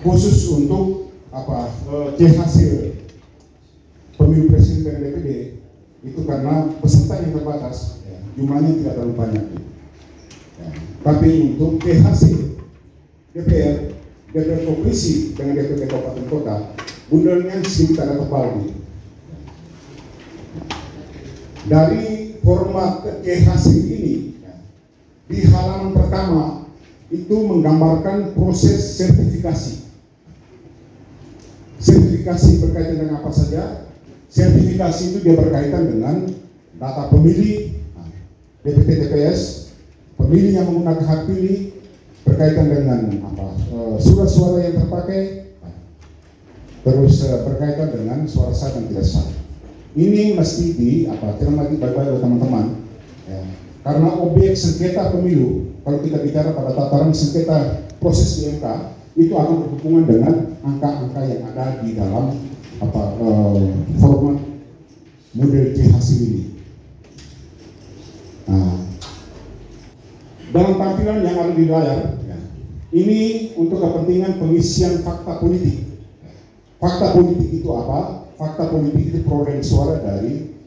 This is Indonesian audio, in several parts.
khusus untuk hasil pemilu presiden dan DPD itu karena peserta yang terbatas, jumlahnya tidak terlalu banyak. Tapi untuk hasil DPR provinsi dengan DPD kabupaten kota, bundelnya sedikit agak tebal. Dari format hasil ini, di halaman pertama itu menggambarkan proses sertifikasi. Sertifikasi berkaitan dengan apa saja? Sertifikasi itu dia berkaitan dengan data pemilih, DPT TPS, pemilih yang menggunakan hak pilih, berkaitan dengan surat suara yang terpakai, terus berkaitan dengan suara sah dan tidak sah. Ini mesti cermati baik-baik oleh teman-teman, karena objek sengketa pemilu, kalau kita bicara pada tataran sengketa proses di MK, itu akan berhubungan dengan angka-angka yang ada di dalam format model hasil ini. Dalam tampilan yang ada di layar, ini untuk kepentingan pengisian fakta politik. Fakta politik itu apa? Fakta politik itu perolehan suara dari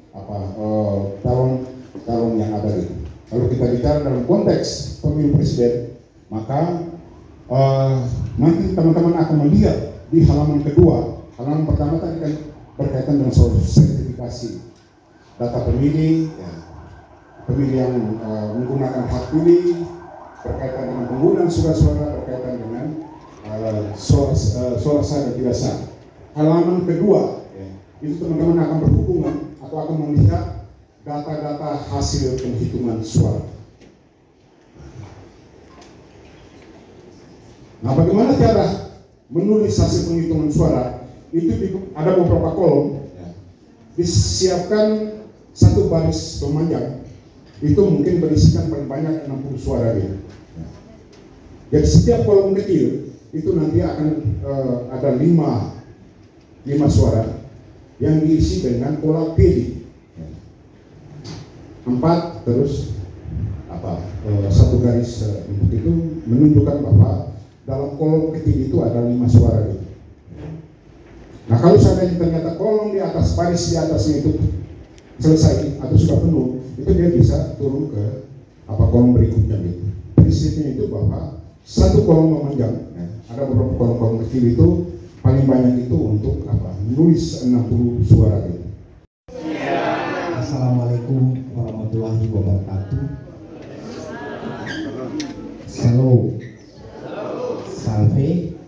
calon yang ada itu. Kalau kita bicara dalam konteks pemilu presiden, maka nanti teman-teman akan melihat di halaman kedua. Halaman pertama tadi kan berkaitan dengan soal sertifikasi data pemilih, pemilih yang menggunakan hak pilih, berkaitan dengan penggunaan surat-suara, berkaitan dengan suara sah dan tidak sah. Halaman kedua, itu teman-teman akan berhubungan atau akan melihat data-data hasil penghitungan suara. Nah, bagaimana cara menulis hasil penghitungan suara? Itu ada beberapa kolom, disiapkan satu baris memanjang, itu mungkin berisikan paling banyak 60 suara dia. Jadi setiap kolom kecil itu nanti akan ada 5 suara yang diisi dengan pola pilih 4, terus satu garis itu menunjukkan bahwa dalam kolom kecil itu ada 5 suara gitu. Nah, kalau seandainya ternyata kolom di atas, baris di atasnya itu selesai atau sudah penuh, itu dia bisa turun ke kolom berikutnya gitu. Prinsipnya itu bahwa satu kolom memanjang, ada beberapa kolom kecil itu paling banyak itu untuk menulis 60 suara gitu. Assalamualaikum warahmatullahi wabarakatuh. Shalom, salve,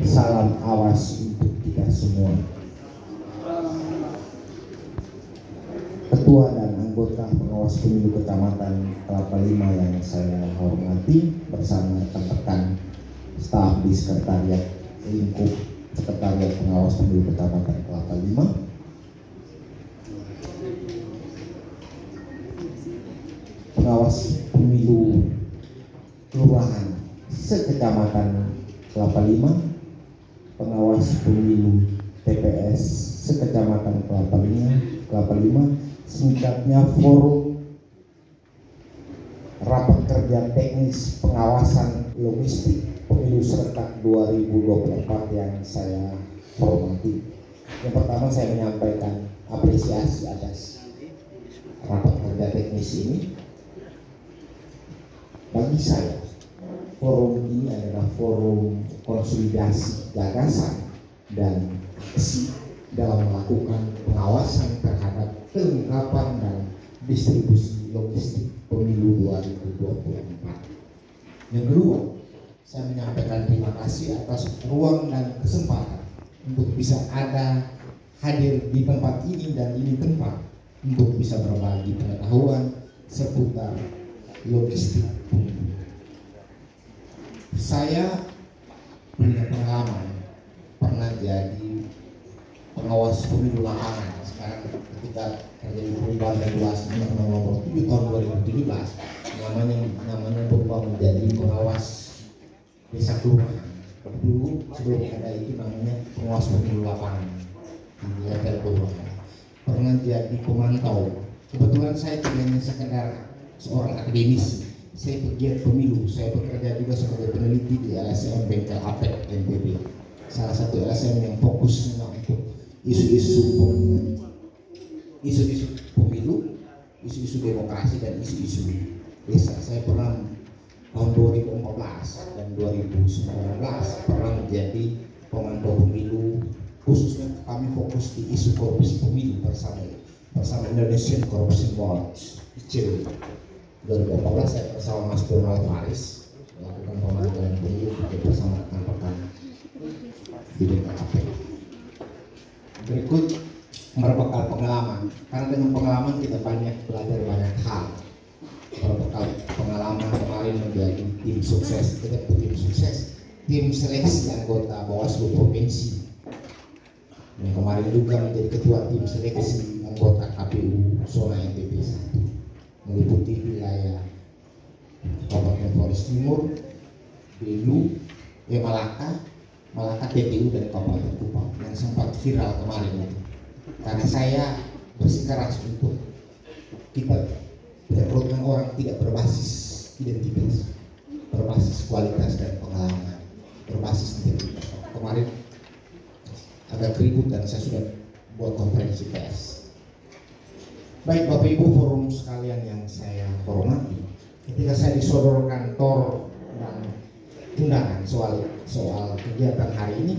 salam awas untuk kita semua. Ketua dan anggota pengawas pemilu Kecamatan Kelapa Lima yang saya hormati, bersama rekan-rekan staf di sekretariat lingkup sekretariat pengawas pemilu Kecamatan Kelapa Lima. Pengawas pemilu kelurahan sekecamatan Kelapa Lima, pengawas pemilu TPS sekecamatan Kelapa Lima, singkatnya forum rapat kerja teknis pengawasan logistik pemilu serentak 2024 yang saya hormati. Yang pertama, saya menyampaikan apresiasi atas rapat kerja teknis ini. Bagi saya, forum ini adalah forum konsolidasi gagasan dan visi dalam melakukan pengawasan terhadap kelengkapan dan distribusi logistik pemilu 2024. Yang kedua, saya menyampaikan terima kasih atas ruang dan kesempatan untuk bisa hadir di tempat ini dan ini tempat untuk bisa berbagi pengetahuan seputar logistik pemilu. Saya punya pengalaman pernah jadi pengawas pemilu lapangan. Sekarang ketika terjadi perubahan regulasi nomor 7 tahun 2017, namanya berubah menjadi pengawas desa kelurahan. Dulu sebelum ada itu namanya pengawas pemilu lapangan di level kelurahan. Pernah jadi pemantau. Kebetulan saya tidak hanya sekedar seorang akademisi, saya pegiat pemilu. Saya bekerja juga sebagai peneliti di LSM Bengkel APEC NTB. Salah satu LSM yang fokusnya untuk isu-isu pemilu, isu-isu demokrasi dan isu-isu desa. Saya pernah tahun 2014 dan 2019 pernah menjadi pemantau pemilu, khususnya kami fokus di isu korupsi pemilu bersama Indonesian Corruption Watch ICW. 2014 saya bersama Mas Donald Faris melakukan pemantauan pemilu bersama rekan-rekan di BKP. Berikut berbekal pengalaman, karena dengan pengalaman kita belajar banyak hal. Berbekal pengalaman kemarin menjadi tim sukses, tim seleksi anggota Bawaslu Provinsi. Yang kemarin juga menjadi ketua tim seleksi anggota KPU zona NTB 1, meliputi wilayah Kabupaten Flores Timur, Belu, Malaka, TPU dan Kabupaten Kupang yang sempat viral kemarin itu. Karena saya bersikeras untuk kita rekrutmen orang tidak berbasis identitas, berbasis kualitas dan pengalaman, berbasis integritas. Kemarin agak ribut dan saya sudah buat konferensi pers. Baik Bapak Ibu forum sekalian yang saya hormati, ketika saya disodorkan dan undangan soal kegiatan hari ini,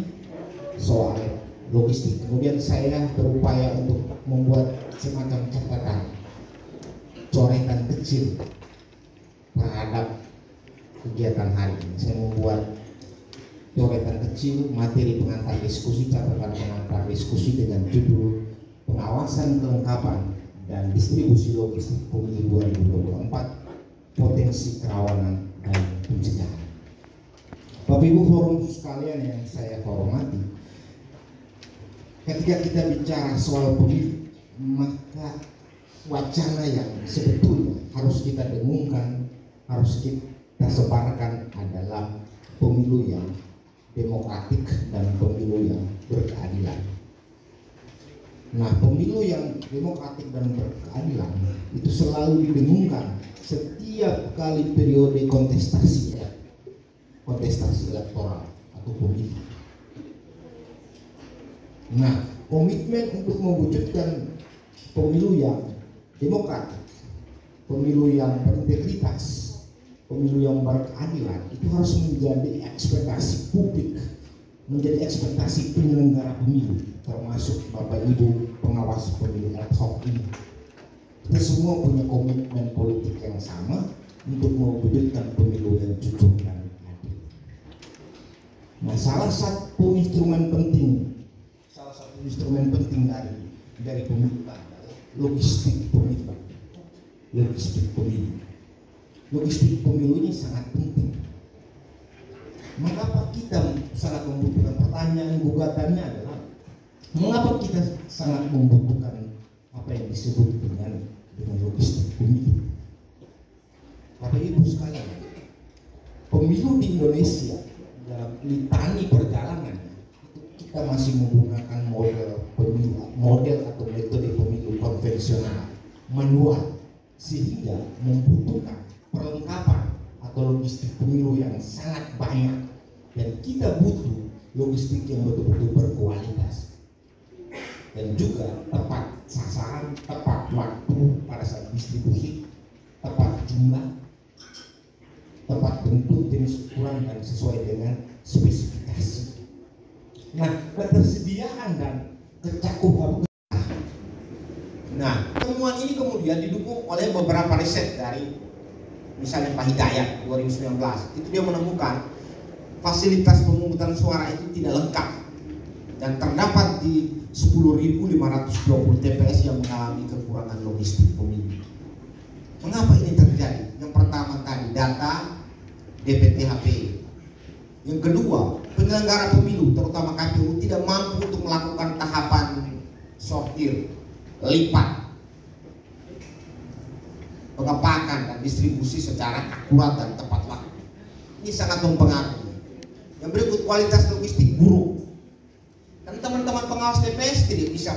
soal logistik, kemudian saya berupaya untuk membuat semacam catatan, coretan kecil terhadap kegiatan hari ini. Saya membuat coretan kecil materi pengantar diskusi, catatan pengantar diskusi dengan judul pengawasan, kelengkapan dan distribusi logistik pemilu 2024, potensi kerawanan dan pencegahan. Bapak Ibu forum sekalian yang saya hormati, ketika kita bicara soal pemilu, maka wacana yang sebetulnya harus kita dengungkan, harus kita sebarkan adalah pemilu yang demokratik dan pemilu yang berkeadilan. Nah, pemilu yang demokratik dan berkeadilan itu selalu didengungkan setiap kali periode kontestasi elektoral atau pemilu. Nah, komitmen untuk mewujudkan pemilu yang demokratik, pemilu yang berintegritas, pemilu yang berkeadilan itu harus menjadi ekspektasi publik, menjadi ekspektasi penyelenggara pemilu, termasuk Bapak Ibu pengawas pemilu ad hoc ini. Kita semua punya komitmen politik yang sama untuk mewujudkan pemilu yang jujur dan adil. Nah, salah satu instrumen penting dari pemilu adalah logistik pemilu. Logistik pemilu ini sangat penting. Mengapa kita sangat membutuhkan? Pertanyaan gugatannya adalah mengapa kita sangat membutuhkan apa yang disebut dengan logistik pemilu? Bapak Ibu sekalian, pemilu di Indonesia dalam litani perjalanannya itu kita masih menggunakan model atau metode pemilu konvensional, manual, sehingga membutuhkan perlengkapan atau logistik pemilu yang sangat banyak, dan kita butuh logistik yang betul-betul berkualitas dan juga tepat sasaran, tepat waktu pada saat distribusi, tepat jumlah, tepat bentuk, jenis ukuran dan sesuai dengan spesifikasi. Nah, ketersediaan dan kecakupan. Nah, temuan ini kemudian didukung oleh beberapa riset dari misalnya Pak Hidayat 2019. Itu dia menemukan fasilitas pemungutan suara itu tidak lengkap dan terdapat di 10.520 TPS yang mengalami kekurangan logistik pemilu. Mengapa ini terjadi? Yang pertama tadi data DPTHP. Yang kedua, penyelenggara pemilu terutama KPU tidak mampu untuk melakukan tahapan sortir, lipat, pengepakan dan distribusi secara akurat dan tepat waktu. Ini sangat mempengaruhi. Yang berikut, kualitas logistik buruk. Dan teman-teman pengawas TPS tidak bisa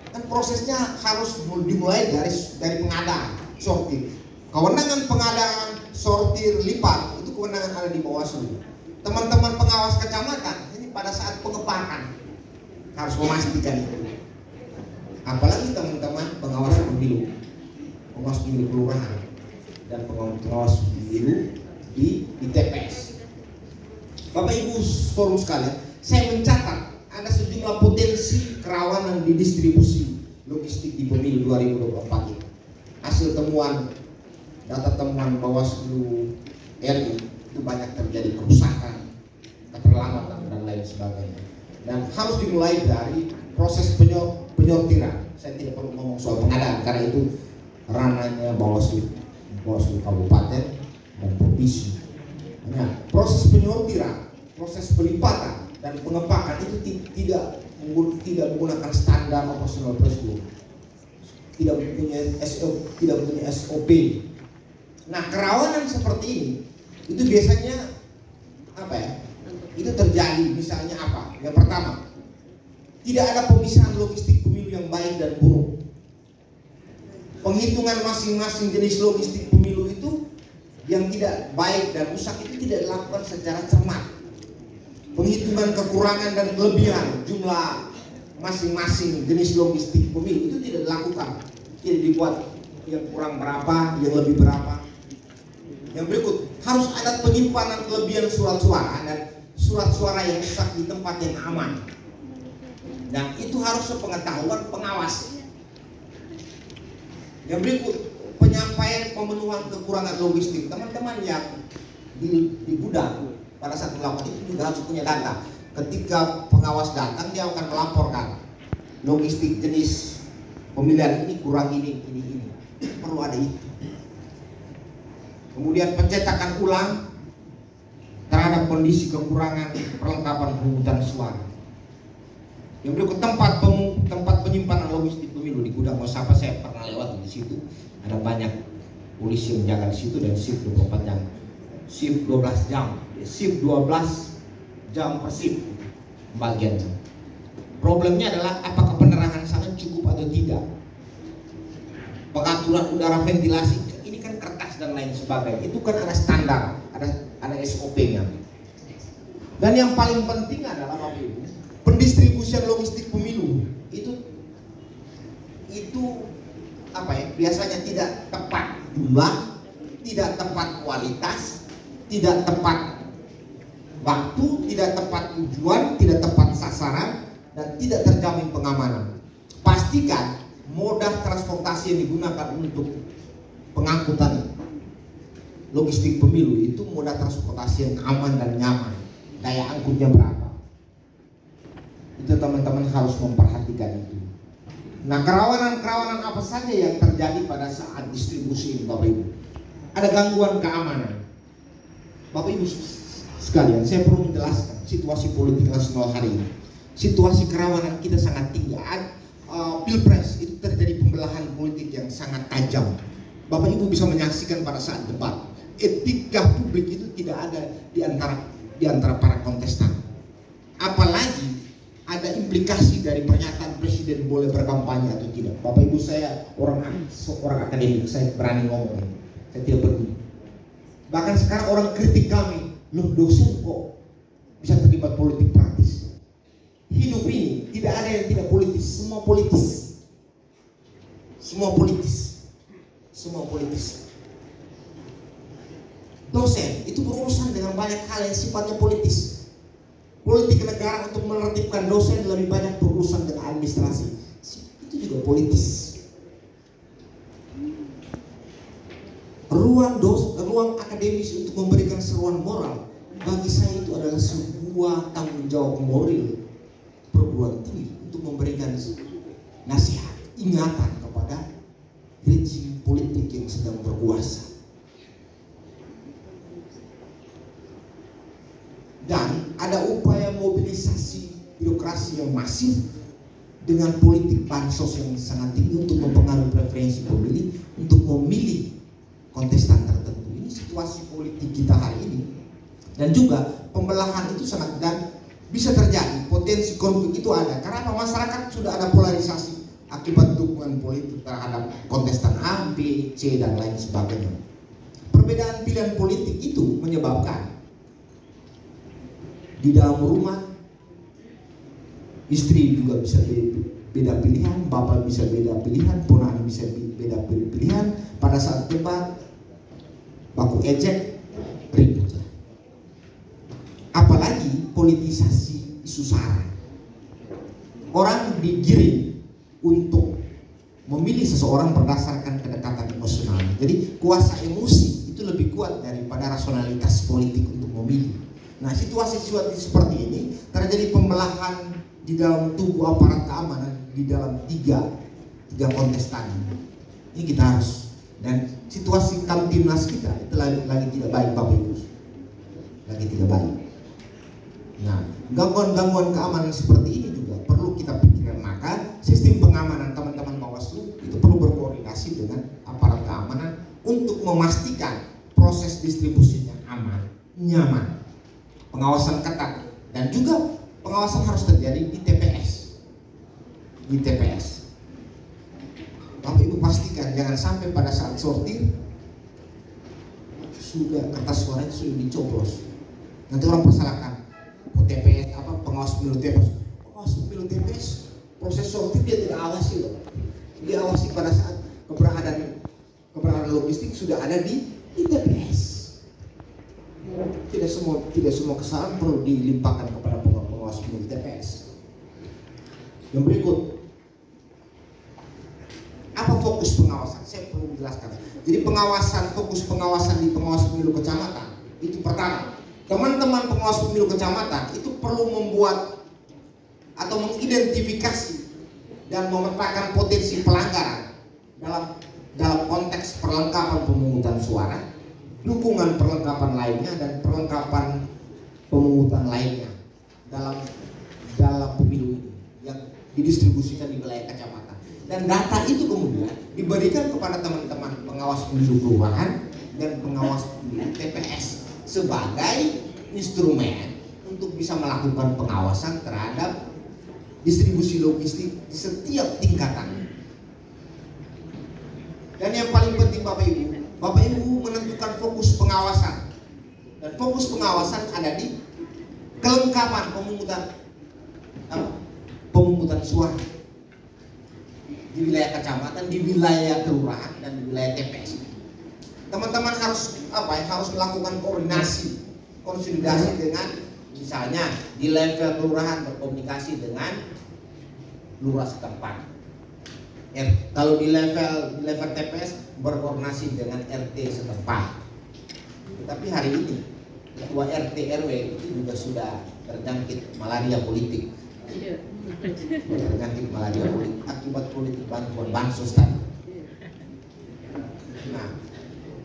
kan prosesnya harus dimulai dari pengadaan sortir. Kewenangan pengadaan sortir lipat itu kewenangan ada di Bawaslu. Teman-teman pengawas kecamatan ini pada saat pengepakan harus memastikan itu. Apalagi teman-teman pengawas pemilu kelurahan dan pengawas pemilu di TPS. Bapak Ibu forum sekalian, saya mencatat ada sejumlah potensi kerawanan di distribusi logistik di pemilu 2024 ini. Hasil temuan, data temuan Bawaslu RI itu banyak terjadi kerusakan, keterlambatan dan lain sebagainya. Dan harus dimulai dari proses penyortiran. Saya tidak perlu ngomong soal pengadaan karena itu ranahnya Bawaslu Kabupaten dan Provinsi. Nah, proses penyortiran, proses pelipatan dan pengepakan itu tidak menggunakan standar operasional prosedur, tidak punya SOP. Nah, kerawanan seperti ini itu biasanya apa ya? Itu terjadi misalnya apa? Yang pertama, tidak ada pemisahan logistik pemilu yang baik dan buruk. Penghitungan masing-masing jenis logistik pemilu itu yang tidak baik dan rusak itu tidak dilakukan secara cermat. Penghitungan kekurangan dan kelebihan jumlah masing-masing jenis logistik pemilu itu tidak dilakukan. Tidak dibuat yang kurang berapa, yang lebih berapa. Yang berikut, harus ada penyimpanan kelebihan surat suara dan surat suara yang rusak di tempat yang aman. Dan itu harus sepengetahuan pengawas. Yang berikut, penyampaian pemenuhan kekurangan logistik. Teman-teman yang di gudang pada saat melakukan itu juga harus punya data. Ketika pengawas datang, dia akan melaporkan logistik jenis pemilihan ini kurang ini. Perlu ada itu. Kemudian pencetakan ulang terhadap kondisi kekurangan perlengkapan pemungutan suara. Yang berikut, tempat penyimpanan logistik pemilu di gudang Osapa, saya pernah lewat di situ. Ada banyak polisi yang menjaga di situ dan shift 24 jam. Shift 12 jam. Shift 12 jam per shift bagian. Problemnya adalah apakah penerangan sana cukup atau tidak. Pengaturan udara, ventilasi, ini kan kertas dan lain sebagainya. Itu kan ada standar, ada SOP-nya. Dan yang paling penting adalah Bapak Ibu, pendistribusian logistik pemilu itu apa ya? Biasanya tidak tepat jumlah, tidak tepat kualitas, tidak tepat waktu, tidak tepat tujuan, tidak tepat sasaran, dan tidak terjamin pengamanan. Pastikan moda transportasi yang digunakan untuk pengangkutan logistik pemilu itu moda transportasi yang aman dan nyaman. Daya angkutnya berapa? Itu teman-teman harus memperhatikan itu. Nah, kerawanan apa saja yang terjadi pada saat distribusi ini, Bapak Ibu? Ada gangguan keamanan. Bapak Ibu sekalian, saya perlu menjelaskan situasi politik nasional hari ini. Situasi kerawanan kita sangat tinggi. Pilpres itu terjadi pembelahan politik yang sangat tajam. Bapak Ibu bisa menyaksikan pada saat debat. Etika publik itu tidak ada di antara para kontestan. Apalagi ada implikasi dari pernyataan presiden boleh berkampanye atau tidak. Bapak Ibu, saya seorang akademik, saya berani ngomong. Saya tidak peduli. Bahkan sekarang orang kritik kami, loh dosen kok bisa terlibat politik praktis. Hidup ini tidak ada yang tidak politis, semua politis. Semua politis. Semua politis. Dosen itu berurusan dengan banyak hal yang sifatnya politis. Politik negara untuk menertibkan dosen lebih banyak berurusan dengan administrasi. Itu juga politis. Ruang akademis untuk memberikan seruan moral bagi saya itu adalah sebuah tanggung jawab moral perguruan tinggi untuk memberikan nasihat, ingatan kepada rejim politik yang sedang berkuasa. Dan ada upaya mobilisasi birokrasi yang masif dengan politik bansos yang sangat tinggi untuk mempengaruhi preferensi pemilih untuk memilih kontestan tertentu. Ini situasi politik kita hari ini. Dan juga pembelahan itu sangat dan bisa terjadi, potensi konflik itu ada karena masyarakat sudah ada polarisasi akibat dukungan politik terhadap kontestan A, B, C dan lain sebagainya. perbedaan pilihan politik itu menyebabkan di dalam rumah istri juga bisa beda pilihan, bapak bisa beda pilihan, ponakan bisa beda pilihan. Pada saat debat baku ejek, ribut. Apalagi politisasi isu sara. Orang digiring untuk memilih seseorang berdasarkan kedekatan emosional. Jadi kuasa emosi itu lebih kuat daripada rasionalitas politik untuk memilih. Nah, situasi seperti ini terjadi pembelahan di dalam tubuh aparat keamanan di dalam tiga kontestan. Ini kita harus, dan situasi Kamtibnas kita itu lagi tidak baik, Bapak Ibu, lagi tidak baik. Nah, gangguan-gangguan keamanan seperti ini juga perlu kita pikirkan. Maka sistem pengamanan teman-teman Bawaslu itu perlu berkoordinasi dengan aparat keamanan untuk memastikan proses distribusinya aman, nyaman, pengawasan ketat, dan juga pengawasan harus terjadi di TPS. Di TPS, Bapak Ibu pastikan jangan sampai pada saat sortir sudah kertas suaranya sudah dicoblos. Nanti orang persalahkan TPS pengawas pemilu TPS. Pengawas pemilu TPS proses sortir dia tidak awasi loh. Dia awasi pada saat keberadaan logistik sudah ada di TPS. Tidak semua kesalahan perlu dilimpahkan kepada pengawas pemilu TPS. Yang berikut, apa fokus pengawasan? Saya perlu menjelaskan. Jadi fokus pengawasan di pengawas pemilu kecamatan itu pertama, teman-teman pengawas pemilu kecamatan itu perlu membuat atau mengidentifikasi dan memetakan potensi pelanggaran dalam konteks perlengkapan pemungutan suara, dukungan perlengkapan lainnya, dan perlengkapan pemungutan lainnya dalam pemilu ini yang didistribusikan di wilayah kecamatan. Dan data itu kemudian diberikan kepada teman-teman pengawas pemilu kelurahan dan pengawas pemilu TPS sebagai instrumen untuk bisa melakukan pengawasan terhadap distribusi logistik di setiap tingkatan. Dan yang paling penting Bapak Ibu menentukan fokus pengawasan. Dan fokus pengawasan ada di kelengkapan pemungutan suara di wilayah kecamatan, di wilayah kelurahan, dan di wilayah TPS. Teman-teman harus melakukan konsolidasi dengan, misalnya di level kelurahan berkomunikasi dengan lurah setempat. Kalau di level TPS berkoordinasi dengan RT setempat. Tetapi hari ini ketua RT RW itu juga sudah terjangkit malaria politik. Terjangkit malaria politik akibat politik bantuan bansos tadi. Nah,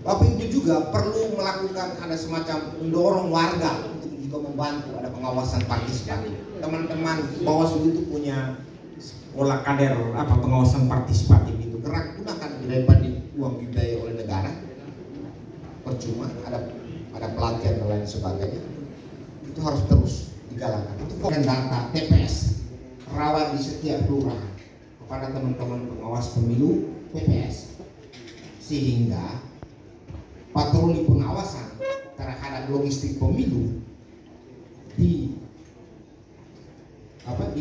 Bapak Ibu juga perlu melakukan ada semacam mendorong warga untuk juga membantu ada pengawasan partisipatif. Teman-teman Bawaslu itu punya sekolah kader pengawasan partisipatif itu, gerak gunakan daripada uang dibiayai oleh negara percuma, ada pelatihan dan lain sebagainya. Itu harus terus digalakkan. Itu dan data TPS rawan di setiap kelurahan kepada teman-teman pengawas pemilu TPS, sehingga patroli pengawasan terhadap logistik pemilu di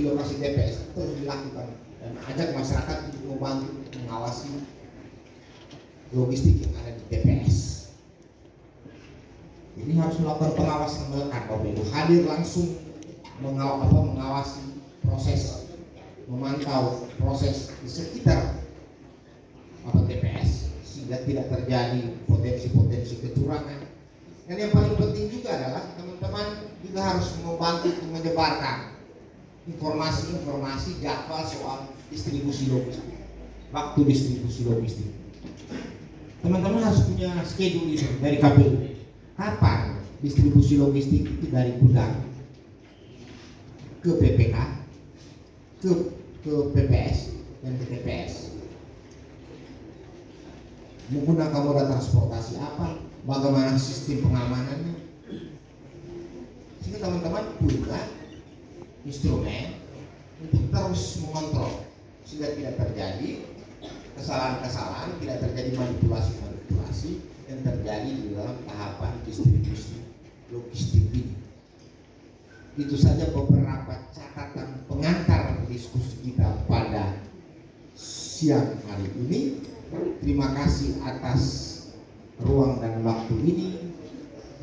lokasi TPS terus dilakukan, dan ajak masyarakat untuk membantu mengawasi logistik yang ada di TPS. Ini harus melakukan pengawasan melekat, Bapak Ibu, hadir langsung mengawasi proses, memantau proses di sekitar TPS sehingga tidak terjadi potensi-potensi kecurangan. Dan yang paling penting juga adalah teman-teman juga harus membantu menyebarkan informasi jadwal soal distribusi logistik, waktu distribusi logistik. Teman-teman harus punya schedule itu dari KPU. Kapan distribusi logistik itu dari gudang ke PPK, ke PPS, dan ke TPS. Menggunakan moda transportasi apa, bagaimana sistem pengamanannya, sehingga teman-teman punya instrumen untuk terus mengontrol sehingga tidak terjadi kesalahan-kesalahan, tidak terjadi manipulasi yang terjadi di dalam tahapan distribusi logistik ini. Itu saja beberapa catatan pengantar diskusi kita pada siang hari ini. Terima kasih atas ruang dan waktu ini.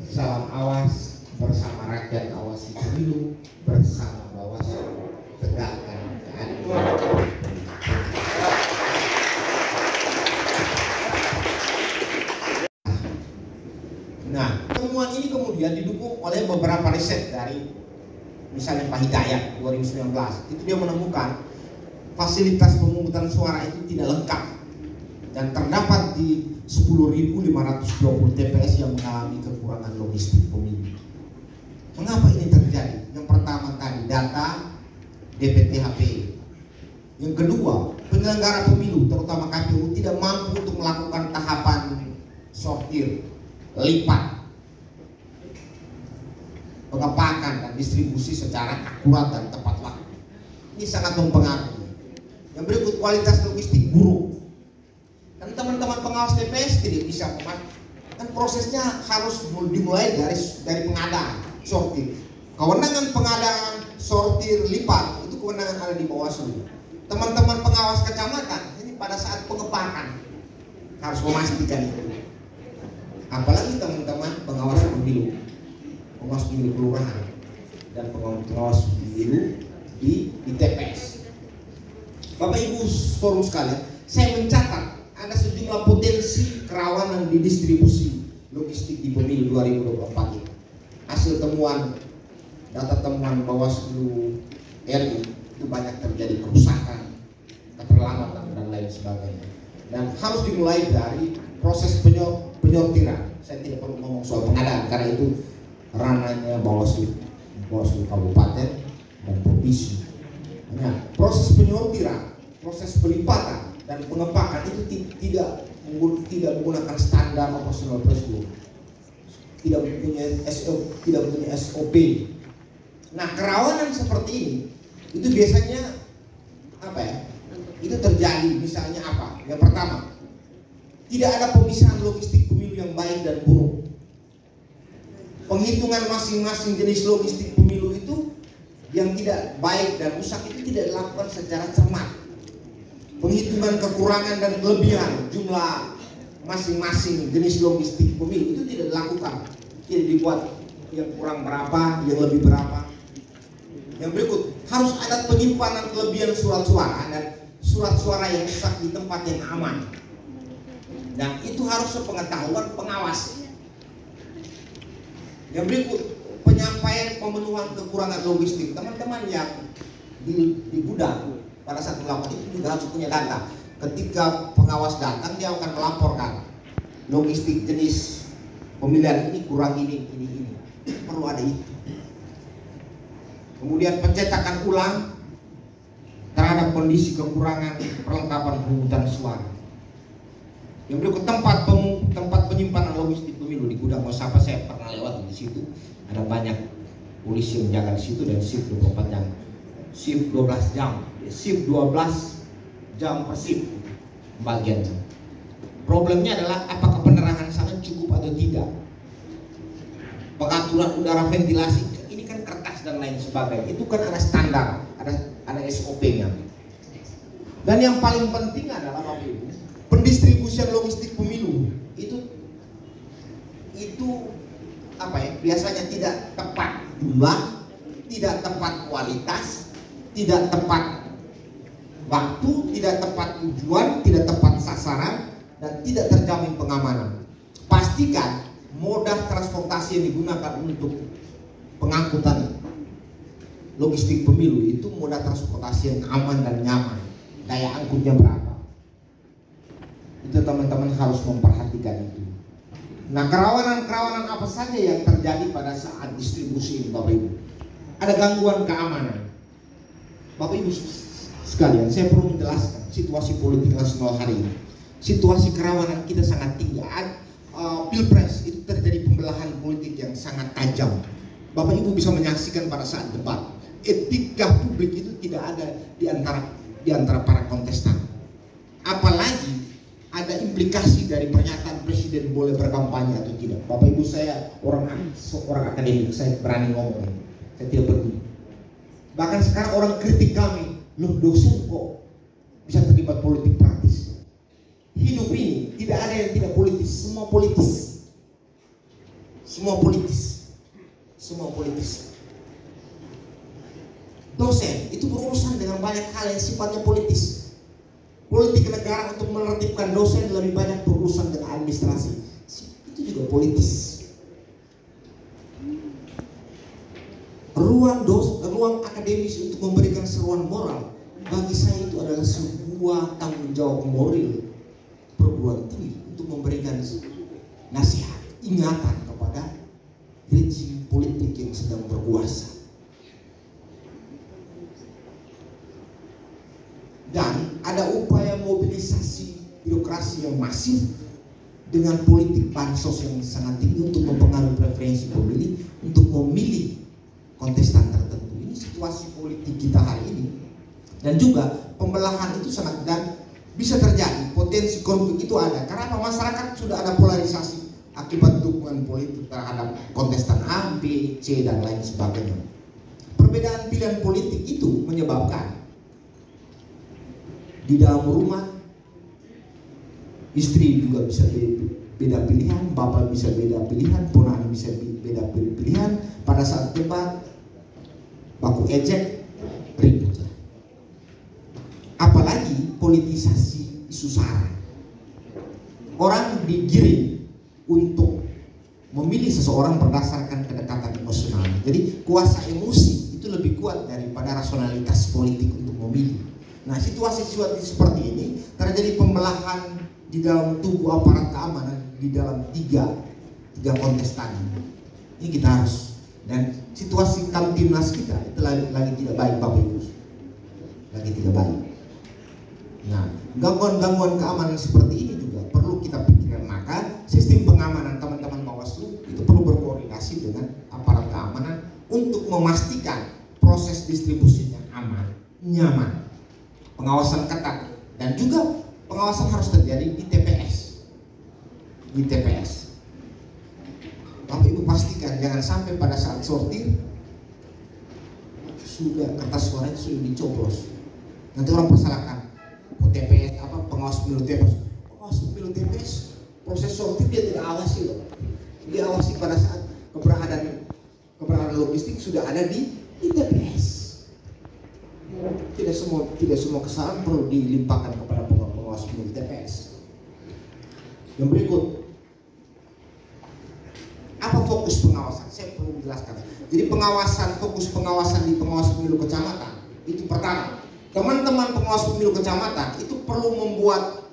Salam awas bersama rakyat, awasi pemilu bersama Bawaslu, tegakkan keadilan. Nah, temuan ini kemudian didukung oleh beberapa riset dari misalnya Pak Hidayat 2019. Itu dia menemukan fasilitas pemungutan suara itu tidak lengkap dan terdapat di 10.520 TPS yang mengalami kekurangan logistik pemilu. Mengapa ini terjadi? Yang pertama tadi data DPTHP. Yang kedua, penyelenggara pemilu terutama KPU tidak mampu untuk melakukan tahapan sortir, lipat, pengepakan dan distribusi secara akurat dan tepat waktu. Ini sangat mempengaruhi. Yang berikut, kualitas logistik buruk. Dan teman-teman pengawas TPS tidak bisa memantau. Dan prosesnya harus dimulai dari pengadaan sortir. Kewenangan pengadaan sortir lipat itu kewenangan ada di Bawaslu. Teman-teman pengawas kecamatan ini pada saat pengepakan harus memastikan itu. Apalagi teman-teman pengawas pemilu kelurahan dan pengawas pemilu di TPS. Bapak Ibu forum sekalian, saya mencatat ada sejumlah potensi kerawanan di distribusi logistik di pemilu 2024 ini. Hasil temuan, data temuan Bawaslu RI itu banyak terjadi kerusakan, keterlambatan dan lain sebagainya. Dan harus dimulai dari proses penyortiran. Saya tidak perlu ngomong soal pengadaan karena itu ranahnya Bawaslu Kabupaten dan Provinsi. Nah, proses penyortiran, proses pelipatan dan pengepakan itu tidak menggunakan standar operasional prosedur, tidak mempunyai SOP. Nah, kerawanan seperti ini itu biasanya apa ya? Itu terjadi misalnya apa? Yang pertama, tidak ada pemisahan logistik pemilu yang baik dan buruk. Penghitungan masing-masing jenis logistik pemilu itu yang tidak baik dan rusak itu tidak dilakukan secara cermat. Penghitungan kekurangan dan kelebihan jumlah masing-masing jenis logistik pemilu itu tidak dilakukan. Tidak dibuat yang kurang berapa, yang lebih berapa. Yang berikut, harus ada penyimpanan kelebihan surat suara dan surat suara yang rusak di tempat yang aman. Dan itu harus sepengetahuan pengawas. Yang berikut, penyampaian pemenuhan kekurangan logistik. Teman-teman yang di gudang pada saat melakukan itu juga harus punya data. Ketika pengawas datang, dia akan melaporkan logistik jenis pemilihan ini kurang ini. Perlu ada itu. Kemudian pencetakan ulang terhadap kondisi kekurangan perlengkapan pemungutan suara. Yang berikut, tempat penyimpanan logistik pemilu di gudang Mosapa. Saya pernah lewat di situ. Ada banyak polisi yang jaga di situ dan shift 24 jam. Shift 12 jam. Shift 12 jam per shift bagiannya. Problemnya adalah apakah penerangan sana cukup atau tidak. Pengaturan udara, ventilasi, ini kan kertas dan lain sebagainya. Itu kan ada standar, ada SOP-nya. Dan yang paling penting adalah Bapak Ibu, pendistribusian logistik pemilu itu apa ya? Biasanya tidak tepat jumlah, tidak tepat kualitas, tidak tepat waktu, tidak tepat tujuan, tidak tepat sasaran, dan tidak terjamin pengamanan. Pastikan moda transportasi yang digunakan untuk pengangkutan logistik pemilu itu moda transportasi yang aman dan nyaman. Daya angkutnya berapa? Itu teman-teman harus memperhatikan itu. Nah, kerawanan apa saja yang terjadi pada saat distribusi ini, Bapak Ibu? Ada gangguan keamanan. Bapak Ibu sekalian, saya perlu menjelaskan situasi politik nasional hari ini. Situasi kerawanan kita sangat tinggi. Pilpres itu terjadi pembelahan politik yang sangat tajam. Bapak Ibu bisa menyaksikan pada saat debat. Etika publik itu tidak ada di antara para kontestan. Apalagi ada ada implikasi dari pernyataan presiden boleh berkampanye atau tidak. Bapak Ibu, saya seorang akademik, saya berani ngomong, saya tidak peduli. Bahkan sekarang orang kritik kami, loh dosen kok bisa terlibat politik praktis. Hidup ini tidak ada yang tidak politis, semua politis. Semua politis. Semua politis. Dosen itu berurusan dengan banyak hal yang sifatnya politis. Politik negara untuk menertibkan dosen lebih banyak berurusan dengan administrasi. Itu juga politis. Ruang akademis untuk memberikan seruan moral bagi saya itu adalah sebuah tanggung jawab moral perguruan tinggi untuk memberikan nasihat, ingatan kepada rejim politik yang sedang berkuasa. Dan ada upaya mobilisasi birokrasi yang masif dengan politik bansos yang sangat tinggi untuk mempengaruhi preferensi pemilih untuk memilih kontestan tertentu. Ini situasi politik kita hari ini. Dan juga pembelahan itu sangat, dan bisa terjadi, potensi konflik itu ada karena masyarakat sudah ada polarisasi akibat dukungan politik terhadap kontestan A, B, C dan lain sebagainya. Perbedaan pilihan politik itu menyebabkan di dalam rumah istri juga bisa beda pilihan, bapak bisa beda pilihan, ponakan bisa beda pilihan. Pada saat debat baku ejek, ribut lah. Apalagi politisasi isu sara. Orang digiring untuk memilih seseorang berdasarkan kedekatan emosional. Jadi kuasa emosi itu lebih kuat daripada rasionalitas politik untuk memilih. Nah, situasi seperti ini terjadi pembelahan di dalam tubuh aparat keamanan di dalam tiga kontestan. Ini kita harus, dan situasi kamtimnas kita itu lagi tidak baik, Bapak Ibu, lagi tidak baik. Nah, gangguan-gangguan keamanan seperti ini juga perlu kita pikirkan. Maka sistem pengamanan teman-teman Bawaslu itu perlu berkoordinasi dengan aparat keamanan untuk memastikan proses distribusinya aman, nyaman, pengawasan ketat, dan juga pengawasan harus terjadi di TPS. Di TPS. Bapak Ibu pastikan jangan sampai pada saat sortir sudah kertas suaranya sudah dicoblos. Nanti orang persalahkan, TPS apa, pengawas pemilu TPS. Pengawas pemilu TPS proses sortir dia tidak awasi loh. Dia awasi pada saat keberadaan logistik sudah ada di TPS. Tidak semua kesalahan perlu dilimpahkan kepada pengawas pemilu TPS. Yang berikut, apa fokus pengawasan? Saya perlu menjelaskan. Jadi fokus pengawasan di pengawas pemilu kecamatan itu pertama, teman-teman pengawas pemilu kecamatan itu perlu membuat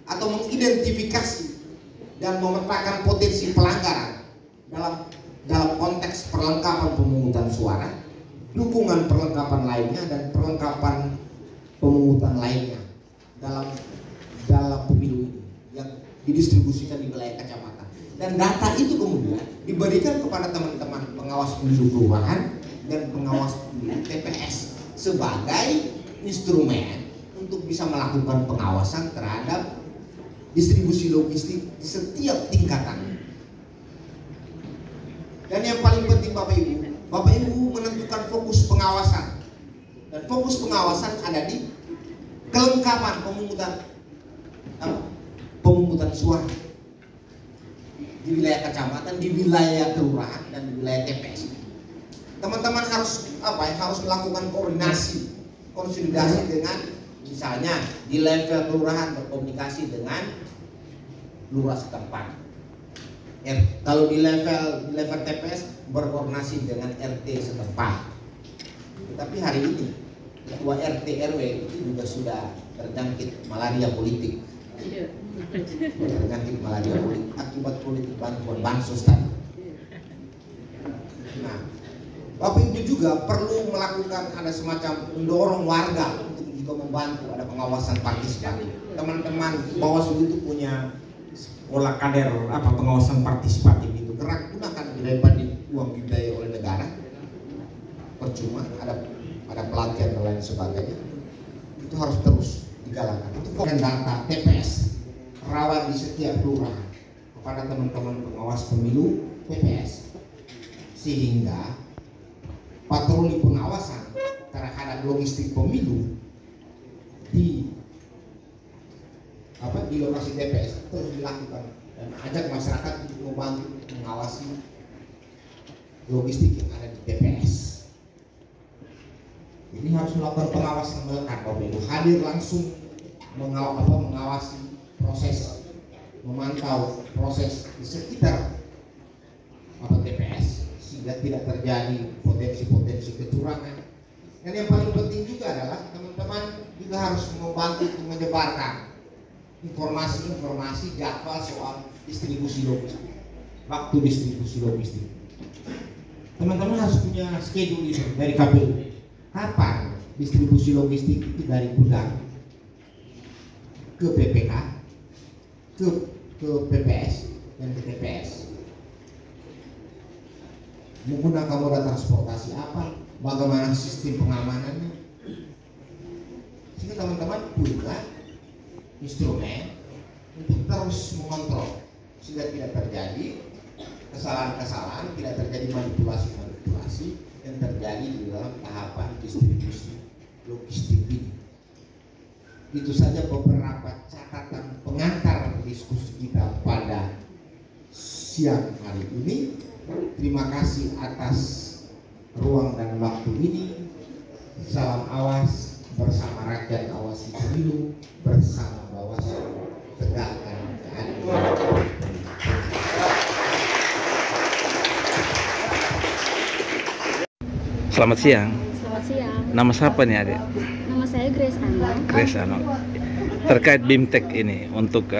atau mengidentifikasi dan memetakan potensi pelanggaran dalam konteks perlengkapan pemungutan suara, dukungan perlengkapan lainnya, dan perlengkapan pemungutan lainnya dalam pemilu ini yang didistribusikan di wilayah kecamatan. Dan data itu kemudian diberikan kepada teman-teman pengawas pemilu kelurahan dan pengawas pemilu TPS sebagai instrumen untuk bisa melakukan pengawasan terhadap distribusi logistik di setiap tingkatan. Dan yang paling penting Bapak Ibu menentukan fokus pengawasan. Dan fokus pengawasan ada di kelengkapan pemungutan suara di wilayah kecamatan, di wilayah kelurahan, dan di wilayah TPS. Teman-teman harus melakukan konsolidasi dengan, misalnya di level kelurahan berkomunikasi dengan lurah setempat. Kalau di level TPS berkoordinasi dengan RT setempat. Tetapi hari ini ketua RT RW itu juga sudah terjangkit malaria politik. Terjangkit malaria politik akibat politik bantuan bansos tadi. Nah, Bapak Ibu juga perlu melakukan ada semacam mendorong warga untuk juga membantu ada pengawasan partisipatif. Teman-teman Bawaslu itu punya sekolah kader pengawasan partisipatif itu. Gerak gunakan daripada uang dibiayai oleh negara. Percuma ada pelatihan dan lain sebagainya. Itu harus terus digalakkan. Itu fokus data TPS. rawan di setiap kelurahan kepada teman-teman pengawas pemilu TPS, sehingga patroli pengawasan terhadap logistik pemilu di lokasi TPS terus dilakukan dan ajak masyarakat untuk membantu mengawasi logistik yang ada di TPS. Ini harus melakukan pengawasan melekat, pemilu hadir langsung mengawasi proses, memantau proses di sekitar TPS sehingga tidak terjadi potensi-potensi kecurangan. Dan yang paling penting juga adalah teman-teman juga harus membantu menyebarkan informasi-informasi jadwal soal distribusi logistik, waktu distribusi logistik. Teman-teman harus punya schedule itu dari KPU. Kapan distribusi logistik itu dari gudang ke PPK, ke PPS dan ke TPS. Menggunakan moda transportasi apa? Bagaimana sistem pengamanannya? Sehingga teman-teman punya instrumen untuk terus mengontrol sehingga tidak terjadi kesalahan-kesalahan, tidak terjadi manipulasi-manipulasi yang terjadi di dalam tahapan distribusi logistik ini. Itu saja beberapa catatan pengantar diskusi kita pada siang hari ini. Terima kasih atas ruang dan waktu ini. Salam awas bersama rakyat, awasi pemilu bersama Bawaslu, tegakkan keadilan. Selamat siang. Selamat siang. Nama siapa nih adik? Nama saya Grace Ano. Grace Ano. Terkait BIMTEK ini untuk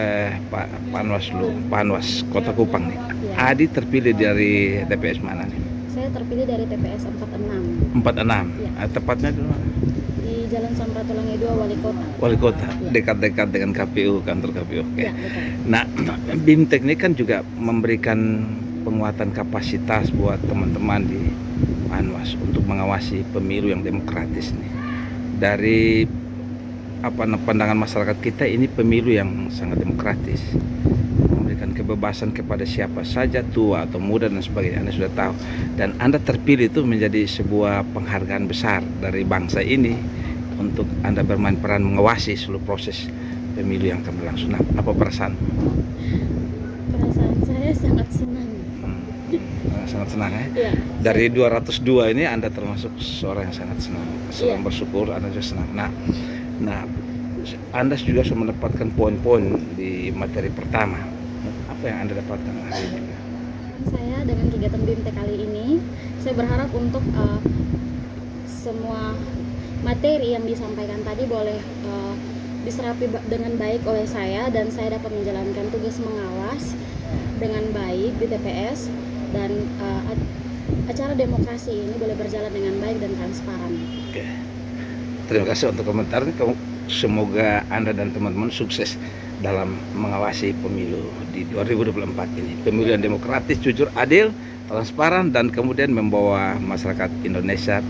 Pak Panwas Kota Kupang nih. Ya. Adi terpilih dari TPS mana nih? Saya terpilih dari TPS 46 46. Ya. Tepatnya di mana? di Jalan Samratulangi 2 Wali Kota. Wali Kota. Ya. Dekat-dekat dengan KPU, kantor KPU. Oke. Ya, betul. Nah, BIMTEK ini kan juga memberikan penguatan kapasitas buat teman-teman di Panwas untuk mengawasi pemilu yang demokratis nih. Dari pandangan masyarakat kita, ini pemilu yang sangat demokratis, memberikan kebebasan kepada siapa saja, tua atau muda dan sebagainya. Anda sudah tahu, dan Anda terpilih itu menjadi sebuah penghargaan besar dari bangsa ini untuk Anda bermain peran mengawasi seluruh proses pemilu yang akan berlangsung. Nah, apa perasaan? Perasaan saya sangat senang. Sangat senang ya. Ya. Dari 202 ini Anda termasuk seorang yang sangat senang. Selain bersyukur, Anda juga senang. Nah, Anda juga sudah mendapatkan poin-poin di materi pertama. Apa yang Anda dapatkan hari ini? Saya dengan kegiatan BIMTEK kali ini, saya berharap untuk semua materi yang disampaikan tadi boleh diserapi dengan baik oleh saya, dan saya dapat menjalankan tugas mengawas dengan baik di TPS, dan acara demokrasi ini boleh berjalan dengan baik dan transparan. Oke. Terima kasih untuk komentarnya. Semoga Anda dan teman-teman sukses dalam mengawasi pemilu di 2024 ini. Pemilu yang demokratis, jujur, adil, transparan, dan kemudian membawa masyarakat Indonesia